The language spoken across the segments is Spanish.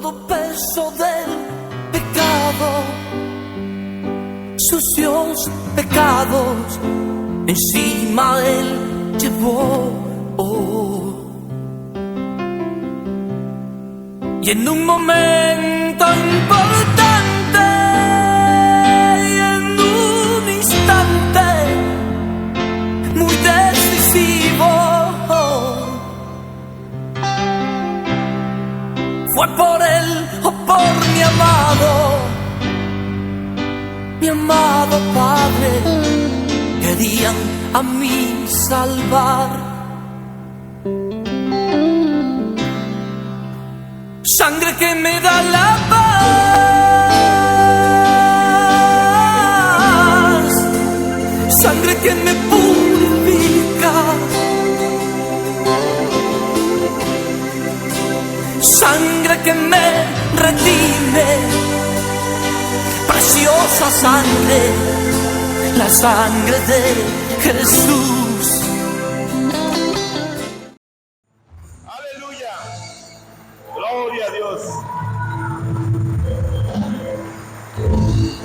todo peso del pecado, sucios pecados, encima Él llevó. Y en un momento importante, y en un instante muy decisivo, fue por Él o por mi amado Padre. Querían a mí salvar. Sangre que me da la paz, sangre que me purifica, sangre que me redime, preciosa sangre, la sangre de Jesús. Aleluya, gloria a Dios,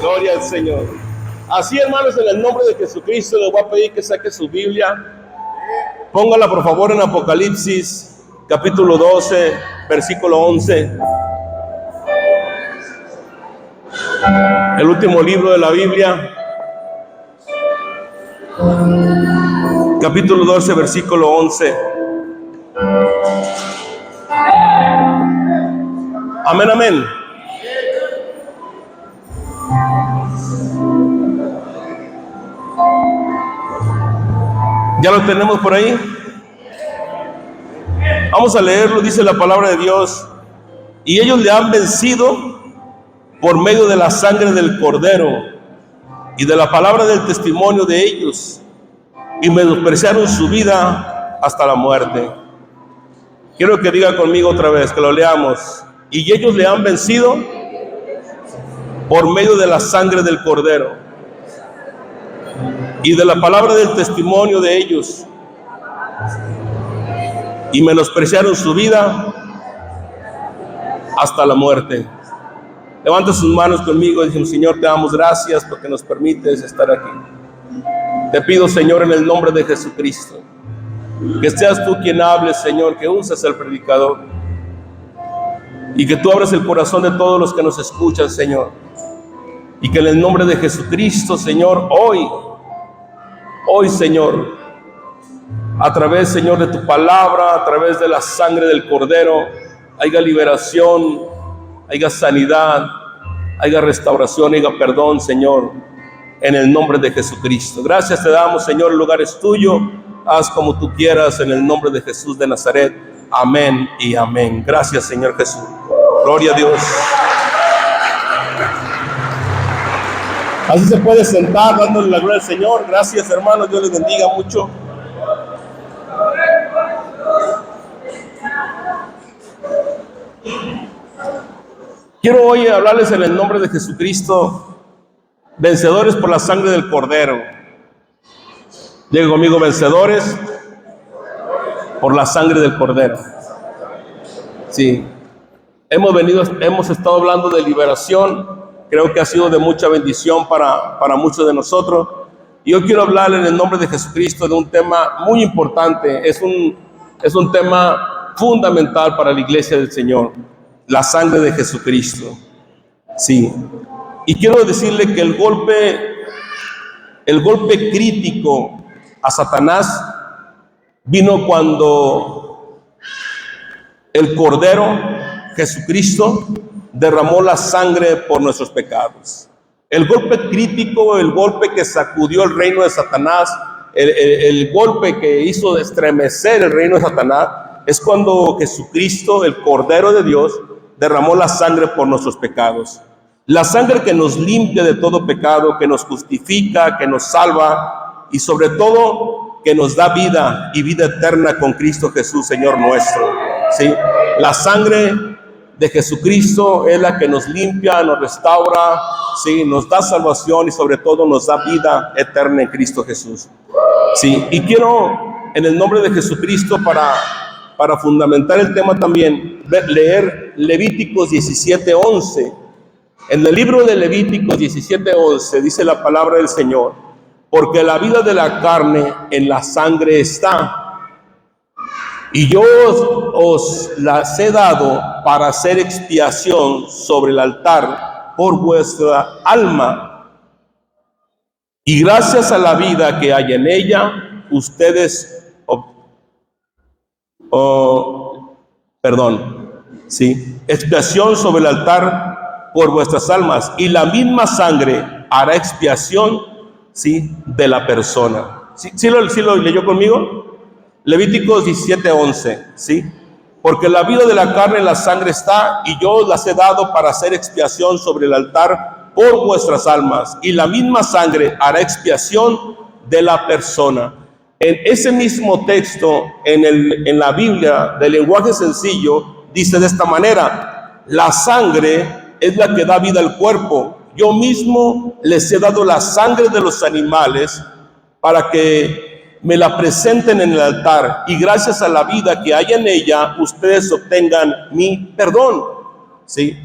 gloria al Señor. Así, hermanos, en el nombre de Jesucristo les voy a pedir que saque su Biblia. Póngala por favor en Apocalipsis capítulo 12, versículo 11. El último libro de la Biblia, capítulo 12, versículo 11. Amén, amén. ¿Ya lo tenemos por ahí? Vamos a leerlo, dice la palabra de Dios. Y ellos le han vencido por medio de la sangre del Cordero y de la palabra del testimonio de ellos, y menospreciaron su vida hasta la muerte. Quiero que diga conmigo otra vez, que lo leamos. Y ellos le han vencido por medio de la sangre del Cordero y de la palabra del testimonio de ellos, y menospreciaron su vida hasta la muerte. Levanta sus manos conmigo y dice: Señor, te damos gracias porque nos permites estar aquí. Te pido, Señor, en el nombre de Jesucristo, que seas tú quien hables, Señor, que uses al predicador y que tú abras el corazón de todos los que nos escuchan, Señor, y que en el nombre de Jesucristo, Señor, hoy, Señor, a través, Señor, de tu palabra, a través de la sangre del Cordero, haya liberación, haya sanidad, haya restauración, haya perdón, Señor, en el nombre de Jesucristo. Gracias te damos, Señor, el lugar es tuyo. Haz como tú quieras, en el nombre de Jesús de Nazaret. Amén y amén. Gracias, Señor Jesús. Gloria a Dios. Así se puede sentar dándole la gloria al Señor. Gracias, hermanos. Dios les bendiga mucho. Quiero hoy hablarles en el nombre de Jesucristo, vencedores por la sangre del Cordero. Diga conmigo: vencedores por la sangre del Cordero. Sí, hemos estado hablando de liberación. Creo que ha sido de mucha bendición para muchos de nosotros. Y yo quiero hablar en el nombre de Jesucristo de un tema muy importante. Es un tema fundamental para la iglesia del Señor: la sangre de Jesucristo. Sí. Y quiero decirle que el golpe crítico a Satanás vino cuando el Cordero Jesucristo derramó la sangre por nuestros pecados. El golpe crítico, el golpe que sacudió el reino de Satanás, el golpe que hizo estremecer el reino de Satanás, es cuando Jesucristo, el Cordero de Dios, derramó la sangre por nuestros pecados. La sangre que nos limpia de todo pecado, que nos justifica, que nos salva y sobre todo que nos da vida y vida eterna con Cristo Jesús, Señor nuestro. ¿Sí? La sangre de Jesucristo es la que nos limpia, nos restaura, ¿sí? Nos da salvación y sobre todo nos da vida eterna en Cristo Jesús. ¿Sí? Y quiero, en el nombre de Jesucristo, para para fundamentar el tema también, leer Levíticos 17:11. En el libro de Levíticos 17:11 dice la palabra del Señor: porque la vida de la carne en la sangre está, y yo os las he dado para hacer expiación sobre el altar por vuestra alma. Y gracias a la vida que hay en ella, ustedes, expiación sobre el altar por vuestras almas. Y la misma sangre hará expiación, ¿sí?, de la persona. ¿Sí lo leyó conmigo? Levíticos 17:11, ¿sí? Porque la vida de la carne en la sangre está, y yo las he dado para hacer expiación sobre el altar por vuestras almas, y la misma sangre hará expiación de la persona. En ese mismo texto, en la Biblia, de lenguaje sencillo, dice de esta manera: la sangre es la que da vida al cuerpo. Yo mismo les he dado la sangre de los animales para que me la presenten en el altar, y gracias a la vida que hay en ella, ustedes obtengan mi perdón. ¿Sí?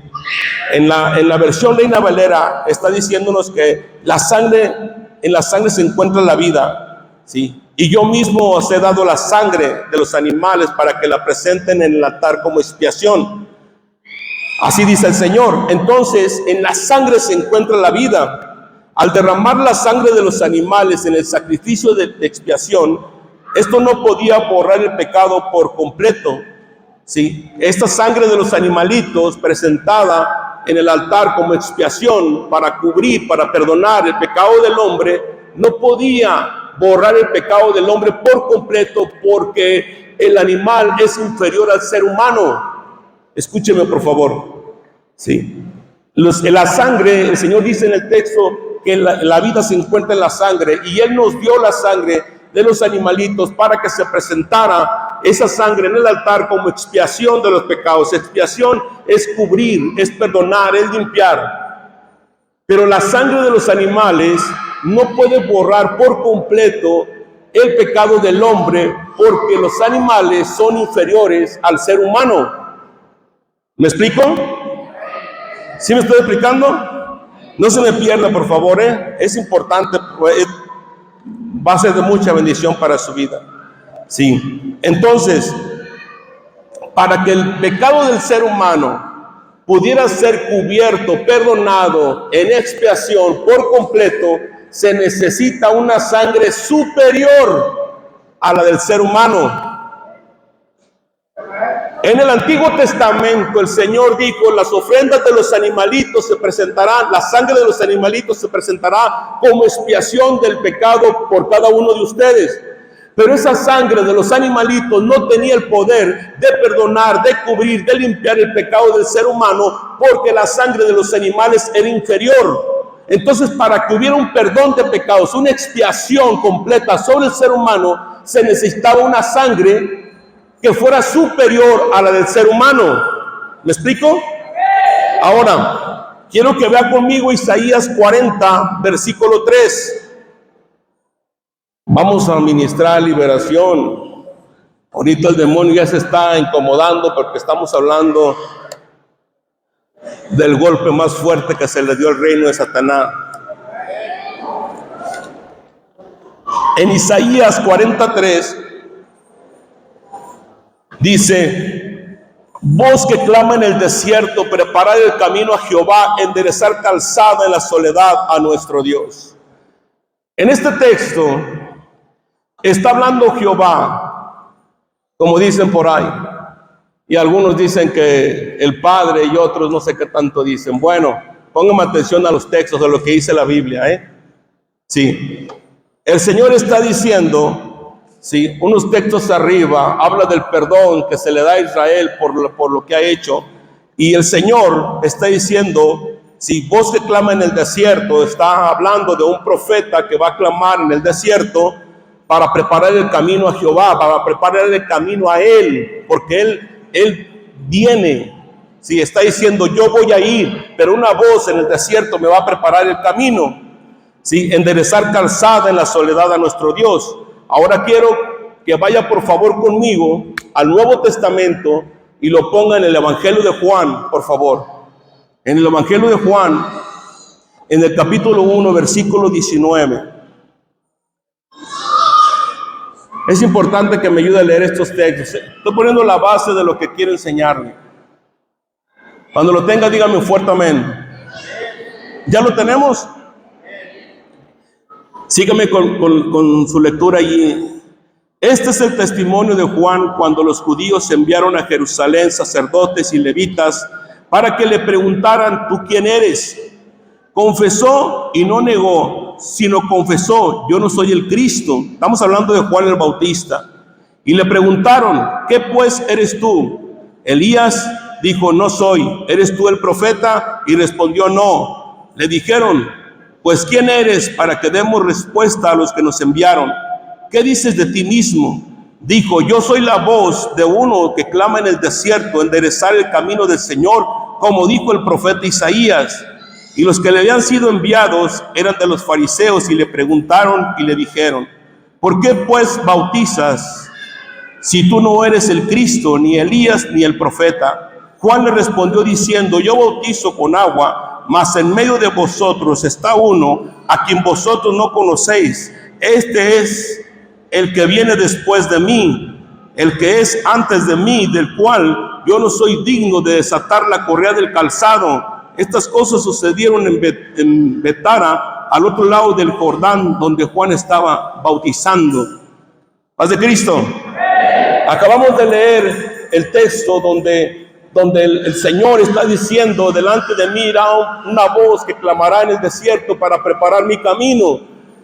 En la versión Reina Valera está diciéndonos que en la sangre se encuentra la vida. ¿Sí? Y yo mismo os he dado la sangre de los animales para que la presenten en el altar como expiación. Así dice el Señor. Entonces, en la sangre se encuentra la vida. Al derramar la sangre de los animales en el sacrificio de expiación, esto no podía borrar el pecado por completo. ¿Sí? Esta sangre de los animalitos presentada en el altar como expiación para cubrir, para perdonar el pecado del hombre, no podía borrar el pecado del hombre por completo, porque el animal es inferior al ser humano. Escúcheme, por favor. ¿Sí? La sangre, el Señor dice en el texto que la vida se encuentra en la sangre, y Él nos dio la sangre de los animalitos para que se presentara esa sangre en el altar como expiación de los pecados. Expiación es cubrir, es perdonar, es limpiar. Pero la sangre de los animales no puede borrar por completo el pecado del hombre, porque los animales son inferiores al ser humano. ¿Me explico? ¿Sí me estoy explicando? No se me pierda, por favor, es importante, va a ser de mucha bendición para su vida. Sí. Entonces, para que el pecado del ser humano pudiera ser cubierto, perdonado en expiación por completo, se necesita una sangre superior a la del ser humano. En el Antiguo Testamento el Señor dijo: las ofrendas de los animalitos se presentarán, la sangre de los animalitos se presentará como expiación del pecado por cada uno de ustedes. Pero esa sangre de los animalitos no tenía el poder de perdonar, de cubrir, de limpiar el pecado del ser humano, porque la sangre de los animales era inferior. Entonces, para que hubiera un perdón de pecados, una expiación completa sobre el ser humano, se necesitaba una sangre que fuera superior a la del ser humano. ¿Me explico? Ahora, quiero que vea conmigo Isaías 40, versículo 3. Vamos a ministrar liberación. Ahorita el demonio ya se está incomodando porque estamos hablando del golpe más fuerte que se le dio al reino de Satanás. En Isaías 43 dice: voz que clama en el desierto, preparar el camino a Jehová, enderezar calzada en la soledad a nuestro Dios. En este texto está hablando Jehová, como dicen por ahí, y algunos dicen que el Padre y otros no sé qué tanto dicen. Bueno, pónganme atención a los textos de lo que dice la Biblia, Sí, el Señor está diciendo, sí, unos textos arriba, habla del perdón que se le da a Israel por lo que ha hecho, y el Señor está diciendo: si voz que clama en el desierto, está hablando de un profeta que va a clamar en el desierto para preparar el camino a Jehová, para preparar el camino a Él, porque Él viene. Sí, está diciendo: yo voy a ir, pero una voz en el desierto me va a preparar el camino. Sí, enderezar calzada en la soledad a nuestro Dios. Ahora quiero que vaya por favor conmigo al Nuevo Testamento y lo ponga en el Evangelio de Juan, por favor. En el Evangelio de Juan, en el capítulo 1, versículo 19. Es importante que me ayude a leer estos textos. Estoy poniendo la base de lo que quiero enseñarle. Cuando lo tenga, dígame un fuerte amén. ¿Ya lo tenemos? Sígame con su lectura allí. Este es el testimonio de Juan cuando los judíos enviaron a Jerusalén sacerdotes y levitas para que le preguntaran: ¿tú quién eres? Confesó y no negó, sino confesó: yo no soy el Cristo. Estamos hablando de Juan el Bautista. Y le preguntaron: ¿qué pues eres tú? Elías dijo: no soy. ¿Eres tú el profeta? Y respondió: no. Le dijeron: pues ¿quién eres para que demos respuesta a los que nos enviaron? ¿Qué dices de ti mismo? Dijo: yo soy la voz de uno que clama en el desierto, enderezar el camino del Señor, como dijo el profeta Isaías. Y los que le habían sido enviados eran de los fariseos y le preguntaron y le dijeron: ¿por qué pues bautizas si tú no eres el Cristo, ni Elías, ni el profeta? Juan le respondió diciendo: yo bautizo con agua, mas en medio de vosotros está uno a quien vosotros no conocéis. Este es el que viene después de mí, el que es antes de mí, del cual yo no soy digno de desatar la correa del calzado. Estas cosas sucedieron en Betara, al otro lado del Jordán, donde Juan estaba bautizando. Paz de Cristo. Acabamos de leer el texto donde el Señor está diciendo: delante de mí irá una voz que clamará en el desierto para preparar mi camino.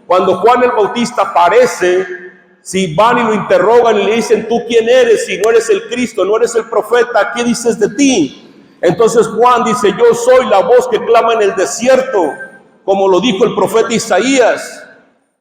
Cuando Juan el Bautista aparece, si van y lo interrogan y le dicen: ¿tú quién eres? Si no eres el Cristo, no eres el profeta, ¿qué dices de ti? Entonces Juan dice: yo soy la voz que clama en el desierto, como lo dijo el profeta Isaías.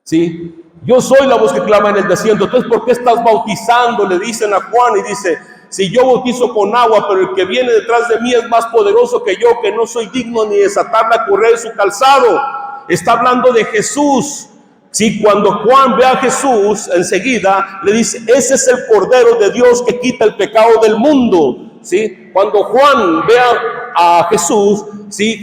¿Sí? Yo soy la voz que clama en el desierto. Entonces, ¿por qué estás bautizando? Le dicen a Juan, y dice: si yo bautizo con agua, pero el que viene detrás de mí es más poderoso que yo, que no soy digno ni desatar la correa de su calzado. Está hablando de Jesús. Sí, cuando Juan ve a Jesús, enseguida le dice: ese es el Cordero de Dios que quita el pecado del mundo. ¿Sí? Cuando Juan ve a Jesús, ¿sí?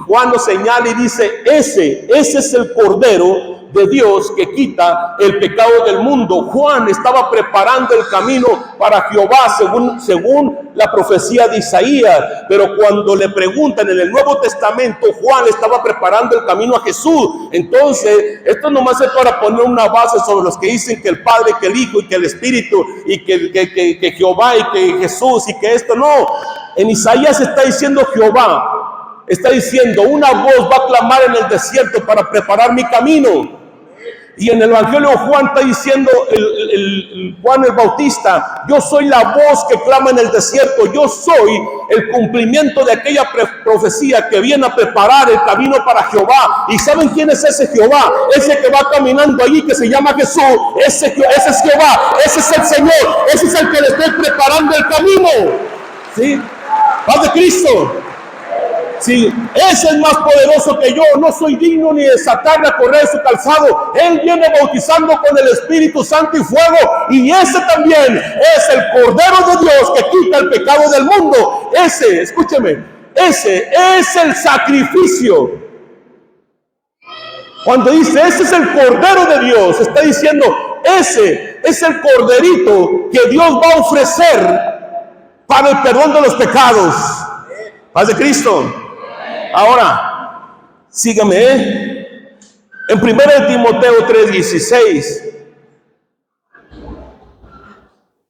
Juan lo señala y dice: ese es el Cordero de Dios que quita el pecado del mundo. Juan estaba preparando el camino para Jehová según la profecía de Isaías, pero cuando le preguntan en el Nuevo Testamento, Juan estaba preparando el camino a Jesús. Entonces, esto nomás es para poner una base sobre los que dicen que el Padre, que el Hijo y que el Espíritu y que Jehová y que Jesús y que esto no. En Isaías está diciendo Jehová, está diciendo: una voz va a clamar en el desierto para preparar mi camino. Y en el Evangelio de Juan está diciendo Juan el Bautista: yo soy la voz que clama en el desierto, yo soy el cumplimiento de aquella profecía que viene a preparar el camino para Jehová. ¿Y saben quién es ese Jehová? Ese que va caminando allí, que se llama Jesús. Ese es Jehová, ese es el Señor, ese es el que le está preparando el camino. ¿Sí? Paz de Cristo. Sí, ese es más poderoso que yo, no soy digno ni de desatar la correa de su calzado. Él viene bautizando con el Espíritu Santo y fuego, y ese también es el Cordero de Dios que quita el pecado del mundo. Ese, escúcheme, ese es el sacrificio. Cuando dice ese es el Cordero de Dios, está diciendo ese es el corderito que Dios va a ofrecer para el perdón de los pecados. Paz de Cristo. Ahora, sígame, en 1 Timoteo 3:16.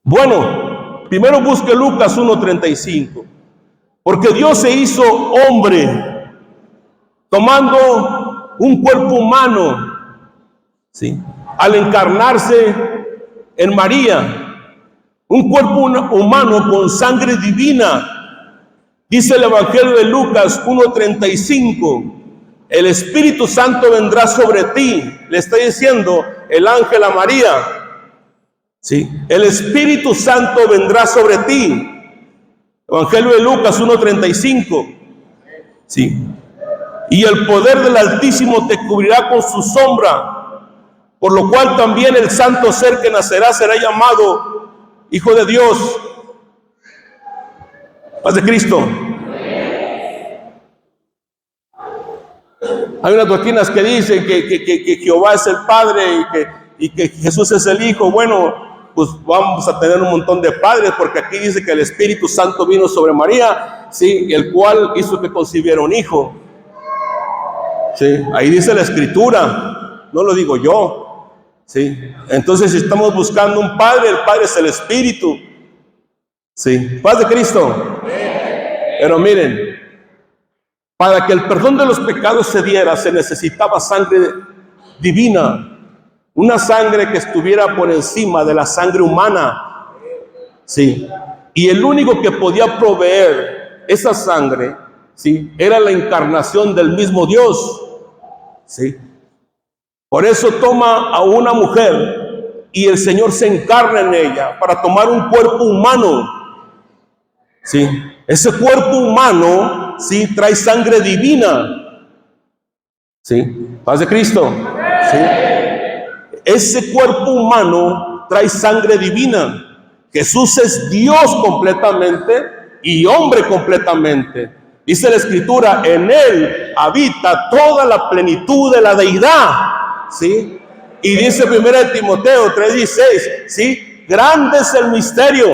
Bueno, primero busque Lucas 1:35. Porque Dios se hizo hombre, tomando un cuerpo humano, ¿sí?, al encarnarse en María, un cuerpo humano con sangre divina. Dice el Evangelio de Lucas 1:35, el Espíritu Santo vendrá sobre ti. Le está diciendo el ángel a María. ¿Sí? El Espíritu Santo vendrá sobre ti. Evangelio de Lucas 1:35. ¿Sí? Y el poder del Altísimo te cubrirá con su sombra. por lo cual también el santo ser que nacerá será llamado Hijo de Dios. Paz de Cristo. Hay unas doctrinas que dicen que Jehová es el Padre y que Jesús es el Hijo. Bueno, pues vamos a tener un montón de padres, porque aquí dice que el Espíritu Santo vino sobre María, sí, el cual hizo que concibiera un hijo. Sí, ahí dice la Escritura, no lo digo yo. Sí, entonces si estamos buscando un Padre, el Padre es el Espíritu. Sí, paz de Cristo. Pero miren, para que el perdón de los pecados se diera, se necesitaba sangre divina, una sangre que estuviera por encima de la sangre humana. Sí, y el único que podía proveer esa sangre, sí, era la encarnación del mismo Dios. Sí, por eso toma a una mujer y el Señor se encarna en ella para tomar un cuerpo humano. Sí, ese cuerpo humano, sí, trae sangre divina. Sí, paz de Cristo. Sí, ese cuerpo humano trae sangre divina. Jesús es Dios completamente y hombre completamente. Dice la Escritura, en él habita toda la plenitud de la deidad. ¿Sí? Y dice 1 Timoteo 3:16, ¿sí? Grande es el misterio.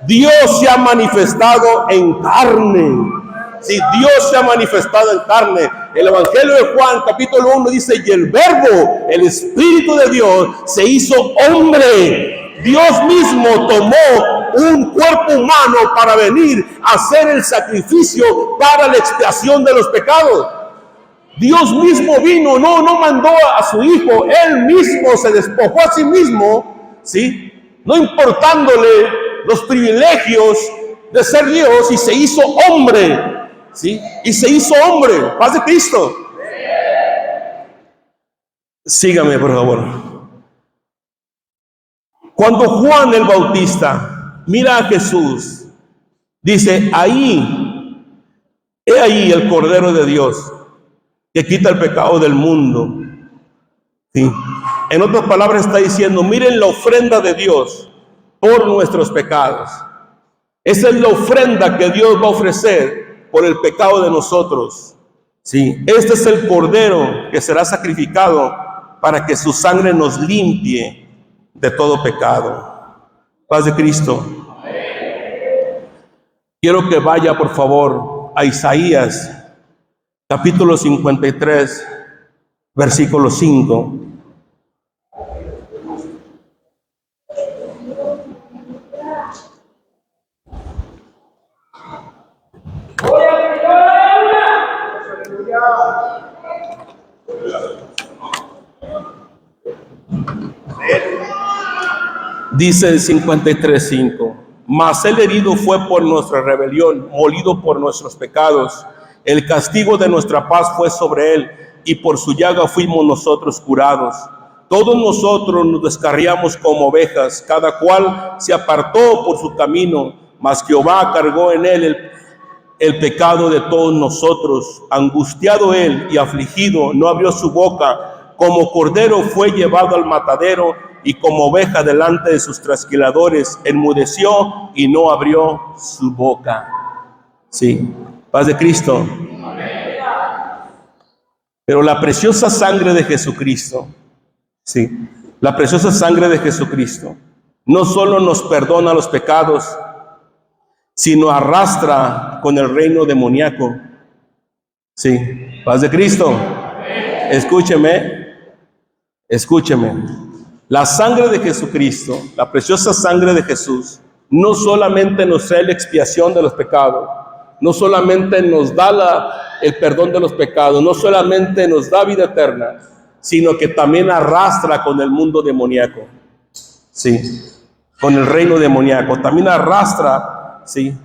Dios se ha manifestado en carne. Sí, Dios se ha manifestado en carne. El Evangelio de Juan, capítulo 1, dice, y el Verbo, el Espíritu de Dios, se hizo hombre. Dios mismo tomó un cuerpo humano para venir a hacer el sacrificio para la expiación de los pecados. Dios mismo vino, no mandó a su Hijo, Él mismo se despojó a sí mismo, ¿sí? No importándole los privilegios de ser Dios, y se hizo hombre, ¿sí? Y se hizo hombre, paz de Cristo. Sígame, por favor. Cuando Juan el Bautista mira a Jesús, dice, he ahí el Cordero de Dios que quita el pecado del mundo. ¿Sí? En otras palabras está diciendo, miren la ofrenda de Dios por nuestros pecados. Esa es la ofrenda que Dios va a ofrecer por el pecado de nosotros. ¿Sí? Este es el Cordero que será sacrificado para que su sangre nos limpie de todo pecado. Paz de Cristo. Quiero que vaya, por favor, a Isaías, capítulo 53, versículo 5. Dice el 53:5, mas el herido fue por nuestra rebelión, molido por nuestros pecados. El castigo de nuestra paz fue sobre él, y por su llaga fuimos nosotros curados. Todos nosotros nos descarriamos como ovejas, cada cual se apartó por su camino, mas Jehová cargó en él el pecado de todos nosotros. Angustiado él y afligido, no abrió su boca. Como cordero fue llevado al matadero, y como oveja delante de sus trasquiladores, enmudeció y no abrió su boca. Sí, paz de Cristo. Pero la preciosa sangre de Jesucristo, sí, la preciosa sangre de Jesucristo, no solo nos perdona los pecados, sino arrastra con el reino demoníaco. Sí, paz de Cristo. Escúcheme. La sangre de Jesucristo, la preciosa sangre de Jesús, no solamente nos trae la expiación de los pecados, no solamente nos da el perdón de los pecados, no solamente nos da vida eterna, sino que también arrastra con el mundo demoníaco. Sí, con el reino demoníaco. También arrastra, sí,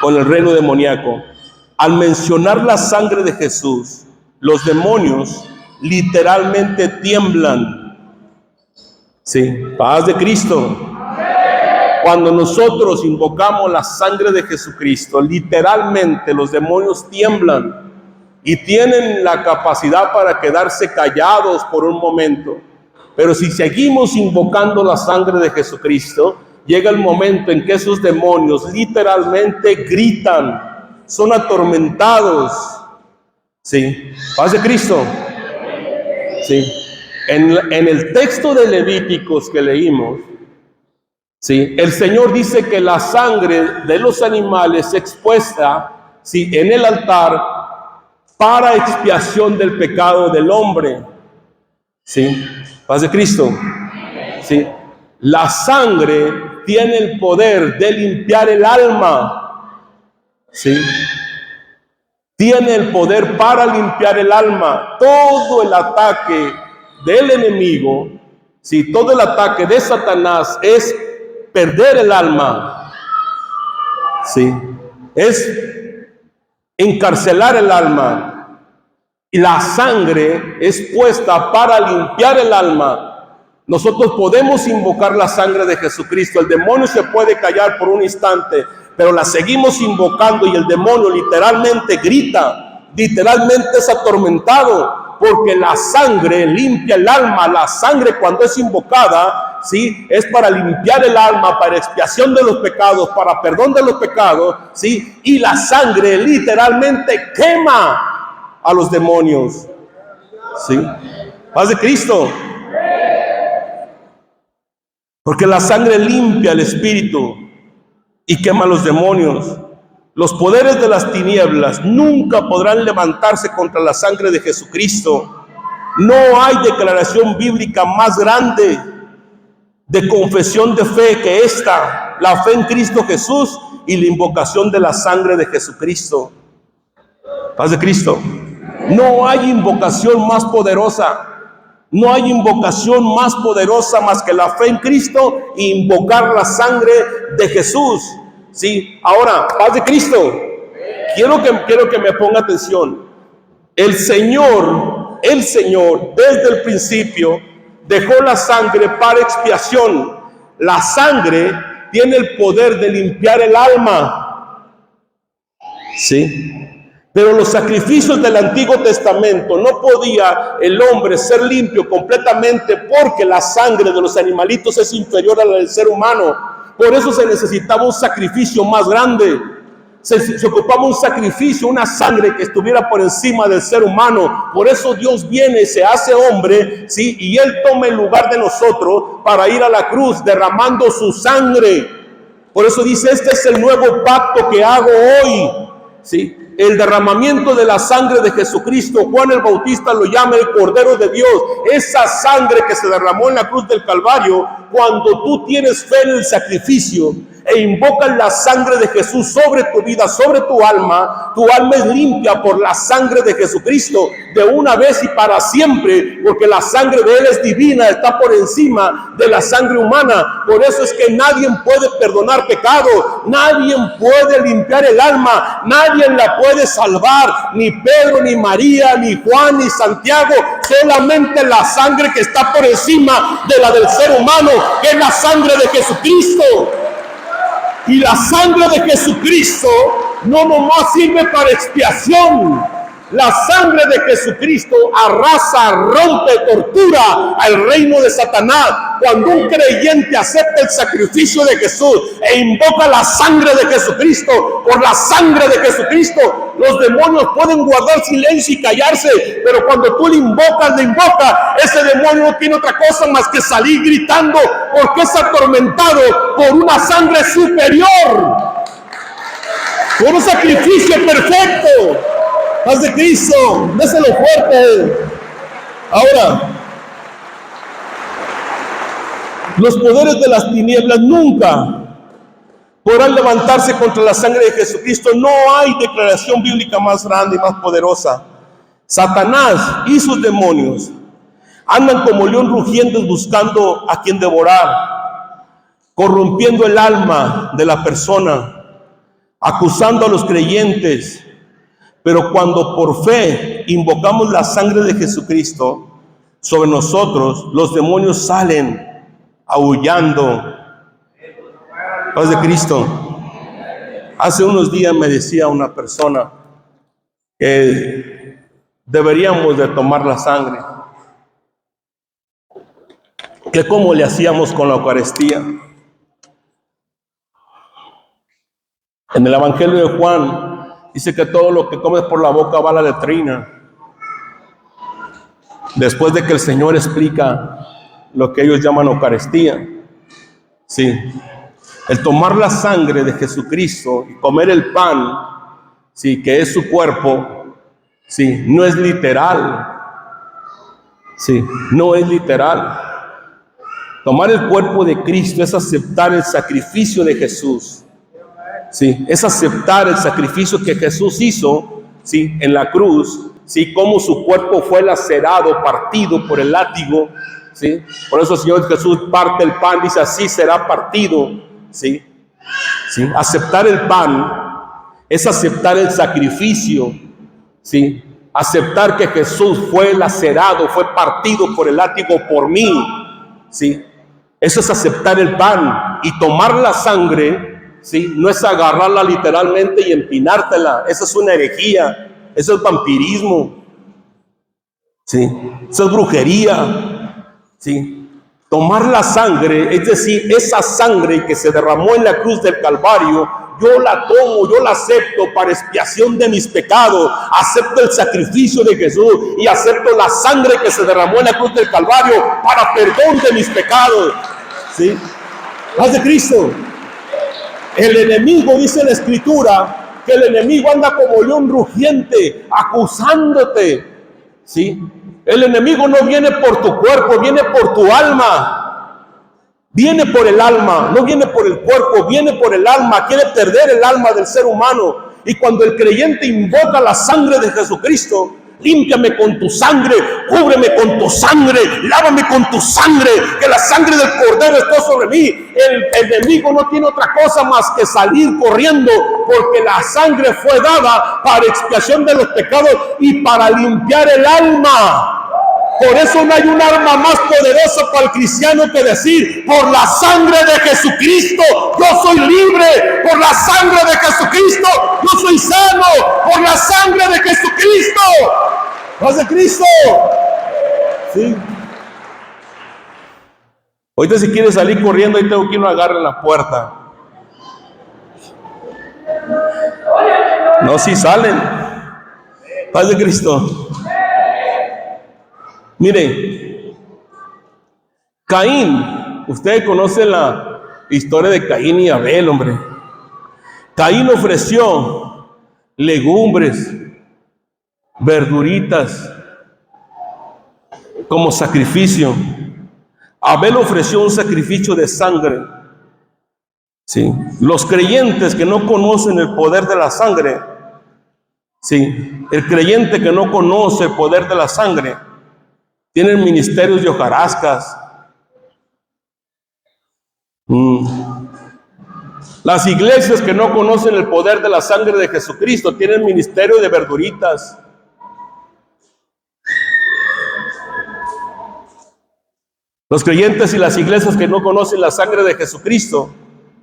con el reino demoníaco. Al mencionar la sangre de Jesús, los demonios literalmente tiemblan. Sí, paz de Cristo. Cuando nosotros invocamos la sangre de Jesucristo, literalmente los demonios tiemblan y tienen la capacidad para quedarse callados por un momento. Pero si seguimos invocando la sangre de Jesucristo, llega el momento en que esos demonios literalmente gritan, son atormentados. ¿Sí? Paz de Cristo. ¿Sí? En el texto de Levíticos que leímos, ¿sí?, el Señor dice que la sangre de los animales se expuesta, ¿sí?, en el altar para expiación del pecado del hombre. ¿Sí? Paz de Cristo. ¿Sí? La sangre tiene el poder de limpiar el alma. ¿Sí? Tiene el poder para limpiar el alma. Todo el ataque del enemigo, ¿sí?, todo el ataque de Satanás es perder el alma. ¿Sí? Es encarcelar el alma. Y la sangre es puesta para limpiar el alma. Nosotros podemos invocar la sangre de Jesucristo. El demonio se puede callar por un instante, pero la seguimos invocando y el demonio literalmente grita, literalmente es atormentado, porque la sangre limpia el alma. La sangre, cuando es invocada, ¿sí?, es para limpiar el alma, para expiación de los pecados, para perdón de los pecados, ¿sí? Y la sangre literalmente quema a los demonios. ¿Sí? Paz de Cristo. Porque la sangre limpia el espíritu y quema a los demonios. Los poderes de las tinieblas nunca podrán levantarse contra la sangre de Jesucristo. No hay declaración bíblica más grande de confesión de fe que esta: la fe en Cristo Jesús y la invocación de la sangre de Jesucristo. Paz de Cristo. No hay invocación más poderosa. No hay invocación más poderosa más que la fe en Cristo e invocar la sangre de Jesús. ¿Sí? Ahora, paz de Cristo. Quiero que me ponga atención. El Señor, desde el principio, dejó la sangre para expiación. La sangre tiene el poder de limpiar el alma. ¿Sí? Pero los sacrificios del Antiguo Testamento no podía el hombre ser limpio completamente, porque la sangre de los animalitos es inferior a la del ser humano. Por eso se necesitaba un sacrificio más grande. Se ocupaba un sacrificio, una sangre que estuviera por encima del ser humano. Por eso Dios viene, se hace hombre, ¿sí?, y Él toma el lugar de nosotros para ir a la cruz derramando su sangre. Por eso dice: este es el nuevo pacto que hago hoy. ¿Sí? El derramamiento de la sangre de Jesucristo, Juan el Bautista lo llama el Cordero de Dios. Esa sangre que se derramó en la cruz del Calvario, cuando tú tienes fe en el sacrificio e invocas la sangre de Jesús sobre tu vida, sobre tu alma es limpia por la sangre de Jesucristo, de una vez y para siempre, porque la sangre de Él es divina, está por encima de la sangre humana. Por eso es que nadie puede perdonar pecado, nadie puede limpiar el alma, nadie la puede salvar, ni Pedro, ni María, ni Juan, ni Santiago. Solamente la sangre que está por encima de la del ser humano, que es la sangre de Jesucristo. Y la sangre de Jesucristo no nomás sirve para expiación. La sangre de Jesucristo arrasa, rompe, tortura al reino de Satanás. Cuando un creyente acepta el sacrificio de Jesús e invoca la sangre de Jesucristo, por la sangre de Jesucristo, los demonios pueden guardar silencio y callarse, pero cuando tú le invocas, ese demonio no tiene otra cosa más que salir gritando, porque es atormentado por una sangre superior, por un sacrificio perfecto. Paz de Cristo, déselo fuerte. Ahora, los poderes de las tinieblas nunca podrán levantarse contra la sangre de Jesucristo. No hay declaración bíblica más grande y más poderosa. Satanás y sus demonios andan como león rugiendo buscando a quien devorar, corrompiendo el alma de la persona, acusando a los creyentes. Pero cuando por fe invocamos la sangre de Jesucristo sobre nosotros, los demonios salen aullando. Paz de Cristo. Hace unos días me decía una persona que deberíamos de tomar la sangre. que cómo le hacíamos con la Eucaristía. En el Evangelio de Juan dice que todo lo que comes por la boca va a la letrina. Después de que el Señor explica lo que ellos llaman Eucaristía, sí, el tomar la sangre de Jesucristo y comer el pan, sí, que es su cuerpo, sí, no es literal, sí, no es literal. Tomar el cuerpo de Cristo es aceptar el sacrificio de Jesús, sí, es aceptar el sacrificio que Jesús hizo, sí, en la cruz, sí, como su cuerpo fue lacerado, partido por el látigo, sí. Por eso el Señor Jesús parte el pan, dice así será partido, sí, sí. Aceptar el pan es aceptar el sacrificio, sí. Aceptar que Jesús fue lacerado, fue partido por el látigo por mí, sí. Eso es aceptar el pan. Y tomar la sangre, sí, no es agarrarla literalmente y empinártela. Esa es una herejía. Eso es vampirismo, ¿sí? Eso es brujería, ¿sí? Tomar la sangre, es decir, esa sangre que se derramó en la cruz del Calvario, yo la tomo, yo la acepto para expiación de mis pecados, acepto el sacrificio de Jesús y acepto la sangre que se derramó en la cruz del Calvario para perdón de mis pecados, ¿sí? Paz de Cristo. El enemigo, dice la Escritura, que el enemigo anda como león rugiente, acusándote, ¿sí? El enemigo no viene por tu cuerpo, viene por tu alma. Viene por el alma, no viene por el cuerpo, viene por el alma. Quiere perder el alma del ser humano. Y cuando el creyente invoca la sangre de Jesucristo, límpiame con tu sangre, cúbreme con tu sangre, lávame con tu sangre, que la sangre del Cordero esté sobre mí. El enemigo no tiene otra cosa más que salir corriendo, porque la sangre fue dada para expiación de los pecados y para limpiar el alma. Por eso no hay un arma más poderosa para el cristiano que decir: por la sangre de Jesucristo yo soy libre, por la sangre de Jesucristo yo soy sano, por la sangre de Jesucristo. ¿Paz de Cristo? Sí. Ahorita si quieres salir corriendo, ahí tengo que uno agarre la puerta. No, si salen. Paz de Cristo. Mire, Caín, ustedes conocen la historia de Caín y Abel, hombre. Caín ofreció legumbres, verduritas como sacrificio. Abel ofreció un sacrificio de sangre. Sí. Los creyentes que no conocen el poder de la sangre, sí, el creyente que no conoce el poder de la sangre, tienen ministerios de hojarascas. Las iglesias que no conocen el poder de la sangre de Jesucristo tienen ministerio de verduritas. Los creyentes y las iglesias que no conocen la sangre de Jesucristo,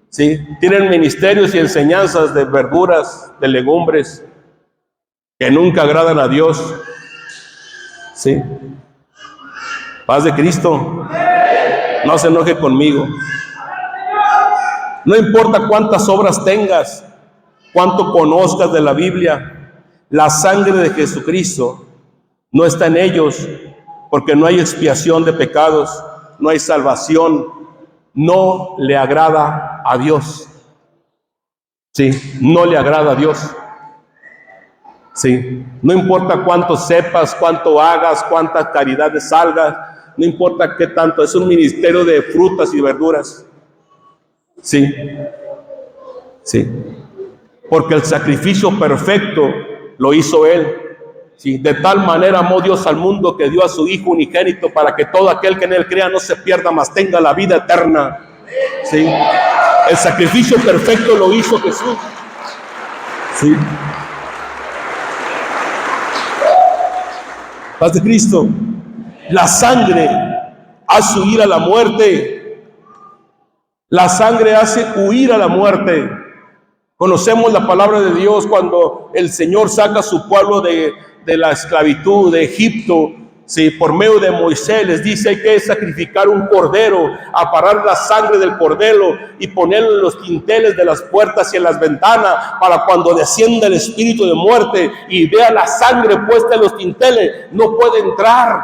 ¿sí?, tienen ministerios y enseñanzas de verduras, de legumbres, que nunca agradan a Dios. ¿Sí? Paz de Cristo. No se enoje conmigo. No importa cuántas obras tengas, cuánto conozcas de la Biblia, la sangre de Jesucristo no está en ellos, porque no hay expiación de pecados, no hay salvación, no le agrada a Dios. Sí, no le agrada a Dios. Sí, no importa cuánto sepas, cuánto hagas, cuántas caridades salgas, no importa qué tanto, es un ministerio de frutas y verduras. Sí, sí, porque el sacrificio perfecto lo hizo Él. Sí, de tal manera amó Dios al mundo que dio a su Hijo unigénito para que todo aquel que en Él crea no se pierda, mas tenga la vida eterna. Sí, el sacrificio perfecto lo hizo Jesús. Sí. Paz de Cristo. La sangre hace huir a la muerte. La sangre hace huir a la muerte. Conocemos la palabra de Dios cuando el Señor saca a su pueblo de la esclavitud de Egipto, Sí, por medio de Moisés les dice: hay que sacrificar un cordero, aparar la sangre del cordero y ponerlo en los dinteles de las puertas y en las ventanas, para cuando descienda el espíritu de muerte y vea la sangre puesta en los dinteles, no puede entrar.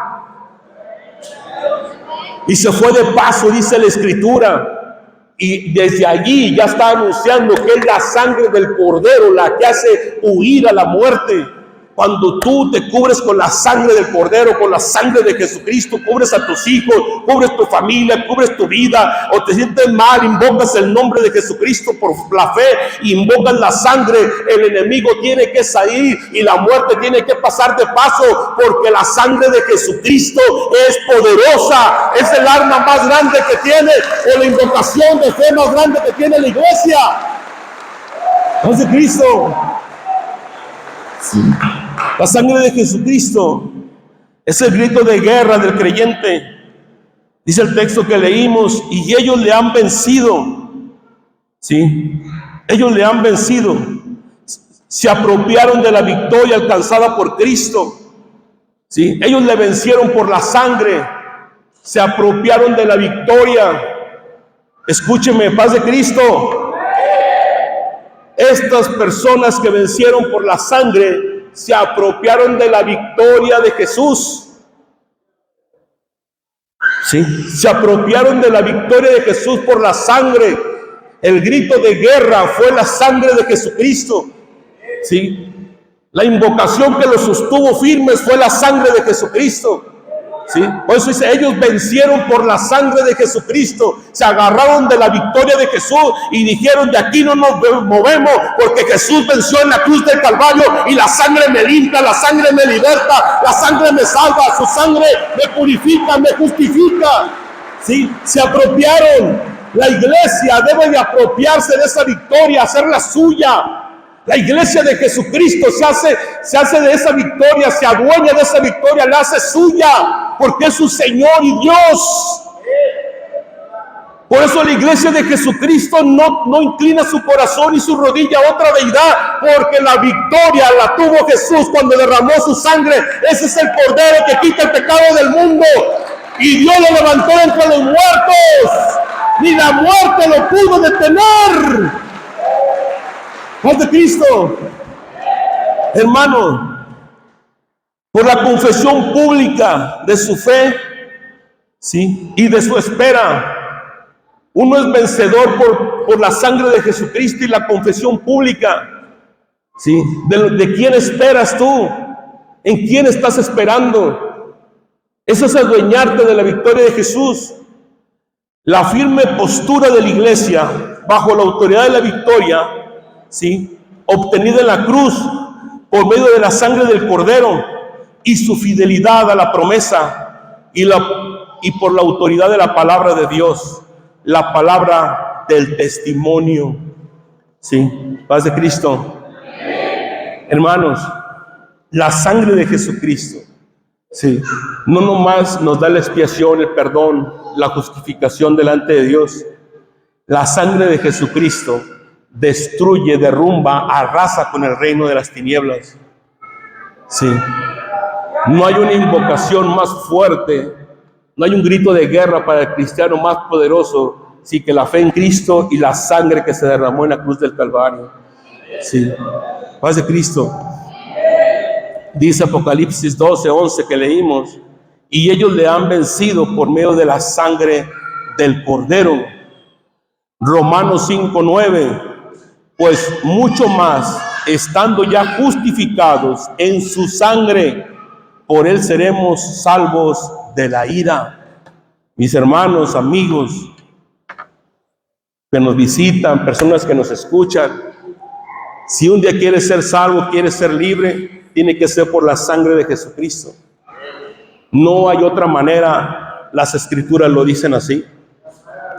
Y se fue de paso, dice la escritura. Y desde allí ya está anunciando que es la sangre del cordero la que hace huir a la muerte. Cuando tú te cubres con la sangre del cordero, con la sangre de Jesucristo, cubres a tus hijos, cubres tu familia, cubres tu vida, o te sientes mal, invocas el nombre de Jesucristo por la fe, invocas la sangre, el enemigo tiene que salir y la muerte tiene que pasar de paso, porque la sangre de Jesucristo es poderosa, es el arma más grande que tiene, o la invocación de fe más grande que tiene la iglesia. ¿No es de Cristo? Sí. La sangre de Jesucristo es el grito de guerra del creyente. Dice el texto que leímos: y ellos le han vencido. Sí, ellos le han vencido. Se apropiaron de la victoria alcanzada por Cristo. Sí, ellos le vencieron por la sangre. Se apropiaron de la victoria. Escúcheme, paz de Cristo. Estas personas que vencieron por la sangre se apropiaron de la victoria de Jesús. Sí, se apropiaron de la victoria de Jesús por la sangre. El grito de guerra fue la sangre de Jesucristo. Sí, la invocación que los sostuvo firmes fue la sangre de Jesucristo. ¿Sí? Por eso dice: ellos vencieron por la sangre de Jesucristo, se agarraron de la victoria de Jesús y dijeron: de aquí no nos movemos, porque Jesús venció en la cruz del Calvario, y la sangre me limpia, la sangre me liberta, la sangre me salva, su sangre me purifica, me justifica. ¿Sí? Se apropiaron. La iglesia debe de apropiarse de esa victoria, hacerla suya. La iglesia de Jesucristo se hace de esa victoria, se adueña de esa victoria, la hace suya, porque es su Señor y Dios. Por eso la iglesia de Jesucristo no inclina su corazón y su rodilla a otra deidad, porque la victoria la tuvo Jesús cuando derramó su sangre. Ese es el cordero que quita el pecado del mundo, y Dios lo levantó entre los muertos, ni la muerte lo pudo detener. ¿Paz de Cristo? Hermano, por la confesión pública de su fe, ¿sí?, y de su espera, uno es vencedor por la sangre de Jesucristo y la confesión pública. ¿Sí? ¿De quién esperas tú? ¿En quién estás esperando? Eso es adueñarte de la victoria de Jesús. La firme postura de la iglesia bajo la autoridad de la victoria, ¿sí?, obtenida en la cruz por medio de la sangre del Cordero, y su fidelidad a la promesa y por la autoridad de la palabra de Dios, la palabra del testimonio. ¿Sí? Paz de Cristo. Hermanos, la sangre de Jesucristo, ¿sí?, no nomás nos da la expiación, el perdón, la justificación delante de Dios. La sangre de Jesucristo destruye, derrumba, arrasa con el reino de las tinieblas. Sí. No hay una invocación más fuerte, no hay un grito de guerra para el cristiano más poderoso, sí, que la fe en Cristo y la sangre que se derramó en la cruz del Calvario. Sí. Paz de Cristo. Dice Apocalipsis 12:11 que leímos: y ellos le han vencido por medio de la sangre del Cordero. Romanos 5:9: pues mucho más, estando ya justificados en su sangre, por él seremos salvos de la ira. Mis hermanos, amigos que nos visitan, personas que nos escuchan, si un día quieres ser salvo, quieres ser libre, tiene que ser por la sangre de Jesucristo. No hay otra manera, las escrituras lo dicen así.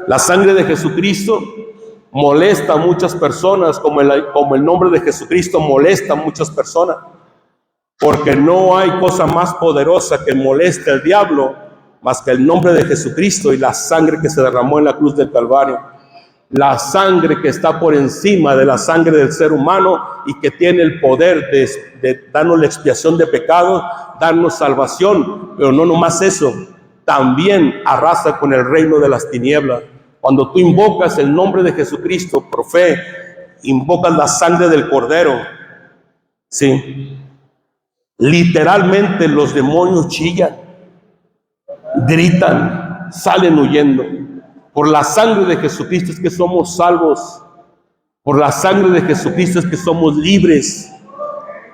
La sangre de Jesucristo molesta a muchas personas, como el nombre de Jesucristo molesta a muchas personas, porque no hay cosa más poderosa que moleste al diablo más que el nombre de Jesucristo y la sangre que se derramó en la cruz del Calvario. la sangre que está por encima de la sangre del ser humano y que tiene el poder de darnos la expiación de pecados, darnos salvación. Pero no nomás eso, también arrasa con el reino de las tinieblas. Cuando tú invocas el nombre de Jesucristo por fe, invocas la sangre del Cordero, sí, literalmente los demonios chillan, gritan, salen huyendo. Por la sangre de Jesucristo es que somos salvos. Por la sangre de Jesucristo es que somos libres.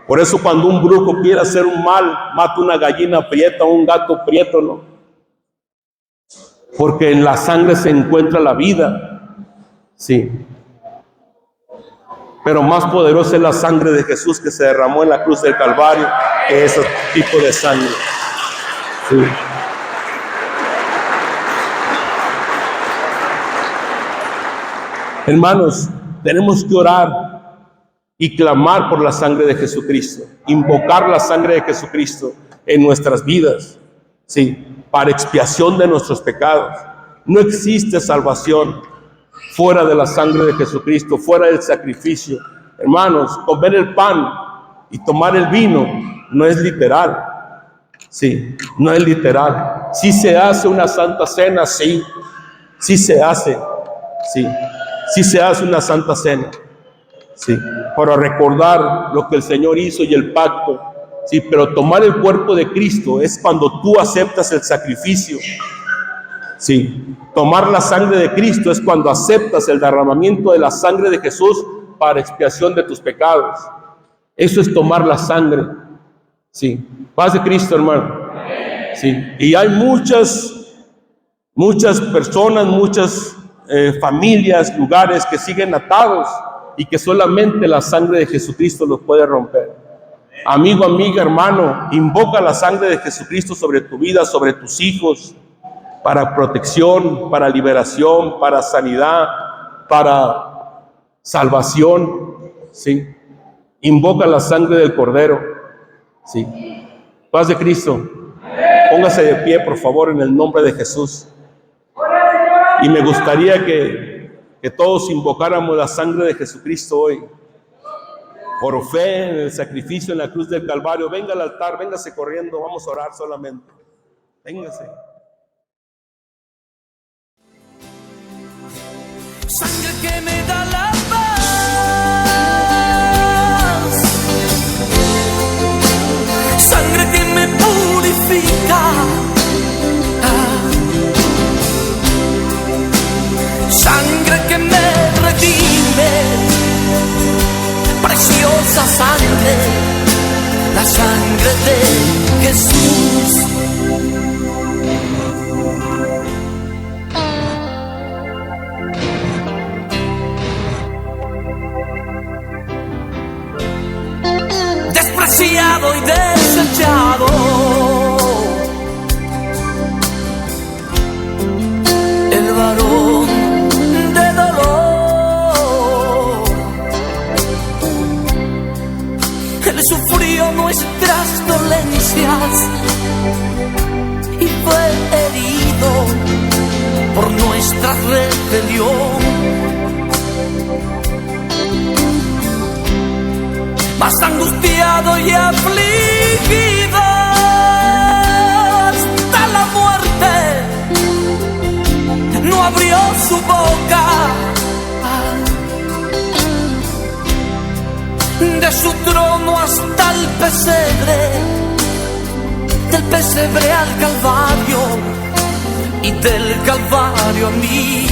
Por eso cuando un brujo quiere hacer un mal, mata una gallina prieta o un gato prieto, ¿no? Porque en la sangre se encuentra la vida. Sí. Pero más poderosa es la sangre de Jesús que se derramó en la cruz del Calvario que ese tipo de sangre. Sí. Hermanos, tenemos que orar y clamar por la sangre de Jesucristo, invocar la sangre de Jesucristo en nuestras vidas, sí, para expiación de nuestros pecados. No existe salvación fuera de la sangre de Jesucristo, fuera del sacrificio. Hermanos, comer el pan y tomar el vino no es literal, sí, no es literal. Sí se hace una santa cena, sí, sí se hace, sí. Sí se hace una santa cena, sí, para recordar lo que el Señor hizo y el pacto, sí, pero tomar el cuerpo de Cristo es cuando tú aceptas el sacrificio, sí, tomar la sangre de Cristo es cuando aceptas el derramamiento de la sangre de Jesús para expiación de tus pecados. Eso es tomar la sangre, sí, paz de Cristo, hermano, sí, y hay muchas personas, muchas familias, lugares que siguen atados y que solamente la sangre de Jesucristo los puede romper. Amigo, amiga, hermano, invoca la sangre de Jesucristo sobre tu vida, sobre tus hijos, para protección, para liberación, para sanidad, para salvación, ¿sí? Invoca la sangre del Cordero, ¿sí? Paz de Cristo. Póngase de pie, por favor, en el nombre de Jesús. Y me gustaría que todos invocáramos la sangre de Jesucristo hoy. Por fe en el sacrificio en la cruz del Calvario. Venga al altar, véngase corriendo, vamos a orar solamente. Véngase. Sangre que me da la paz, sangre que me purifica, sangre que me redime, preciosa sangre, la sangre de Jesús. Despreciado y desechado, el varón de dolor, Él sufrió nuestras dolencias y fue herido por nuestra rebelión. Más angustiado y afligido hasta la muerte, no abrió su boca. De su trono hasta el pesebre, del pesebre al Calvario y del Calvario a mí.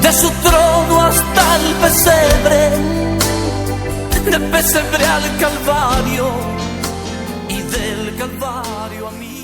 De su trono hasta el pesebre, del pesebre al Calvario y del Calvario a mí.